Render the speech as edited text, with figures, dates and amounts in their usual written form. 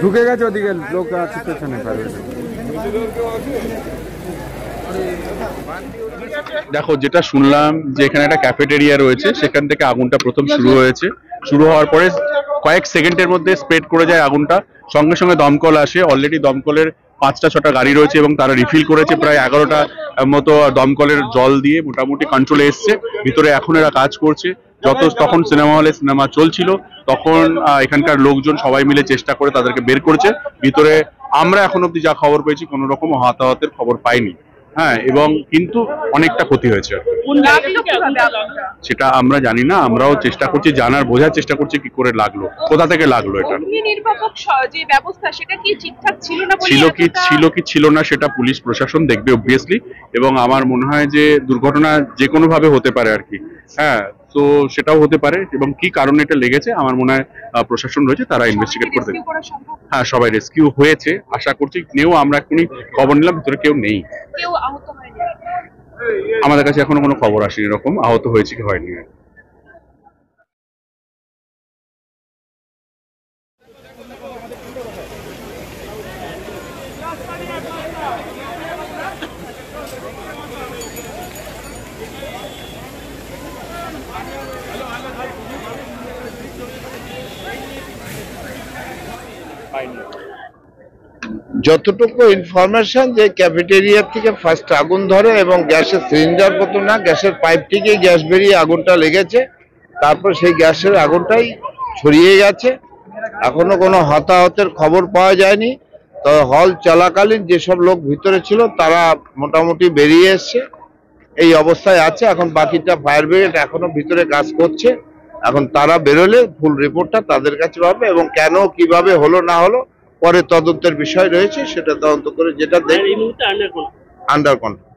ঢুকে গেছে ওদিকে লোক আছে পেছনে। দেখো, যেটা শুনলাম যে এখানে একটা ক্যাফেটেরিয়া রয়েছে, সেখান থেকে আগুনটা প্রথম শুরু হয়েছে। শুরু হওয়ার পরে কয়েক সেকেন্ডের মধ্যে স্প্রেড করে যায় আগুনটা। সঙ্গে সঙ্গে দমকল আসে। অলরেডি দমকলের 5টা-6টা গাড়ি রয়েছে এবং তারা রিফিল করেছে। প্রায় 11টা মতো দমকলের জল দিয়ে মোটামুটি কন্ট্রোলে এসছে। ভিতরে এখন এরা কাজ করছে। তখন সিনেমা হলে সিনেমা চলছিল, তখন এখানকার লোকজন সবাই মিলে চেষ্টা করে তাদেরকে বের করেছে ভিতরে। আমরা এখন অব্দি যা খবর পেয়েছি, কোনো রকম হতাহতের খবর পাইনি। হ্যাঁ, এবং কিন্তু অনেকটা ক্ষতি হয়েছে। সেটা আমরা জানি না, আমরাও চেষ্টা করছি জানার, বোঝার চেষ্টা করছি কি করে লাগলো, কোথা থেকে লাগলো। এটা ছিল কি ছিল না সেটা পুলিশ প্রশাসন দেখবে অবভিয়াসলি। এবং আমার মনে হয় যে দুর্ঘটনা যে কোনো ভাবে হতে পারে আর কি। হ্যাঁ, তো সেটাও হতে পারে, এবং কি কারণে এটা লেগেছে আমার মনে হয় প্রশাসন রয়েছে, তারা ইনভেস্টিগেট করতে। হ্যাঁ, সবাই রেস্কিউ হয়েছে আশা করছি। আমরা এখনই খবর নিলাম, ভিতরে কেউ নেই। আমাদের কাছে এখনো কোনো খবর আসেনি এরকম আহত হয়েছে কি হয়নি। যতটুকু ইনফরমেশন যে ক্যাফেটেরিয়া থেকে ফার্স্ট আগুন ধরে এবং গ্যাসের সিলিন্ডার কত না, গ্যাসের পাইপ থেকে গ্যাস বেরিয়ে আগুনটা লেগেছে। তারপর সেই গ্যাসের আগুনটাই ছড়িয়ে গেছে। এখনো কোনো হতাহতের খবর পাওয়া যায়নি। তবে হল চলাকালীন যেসব লোক ভিতরে ছিল তারা মোটামুটি বেরিয়ে এসছে, এই অবস্থায় আছে। এখন বাকিটা ফায়ার ব্রিগেড এখনো ভিতরে কাজ করছে। এখন তারা বেরোলে ফুল রিপোর্টটা তাদের কাছে পাবে, এবং কেন কিভাবে হলো না হলো পরে তদন্তের বিষয় রয়েছে, সেটা তদন্ত করে যেটা দেখে আন্ডার কন্ট্রোল।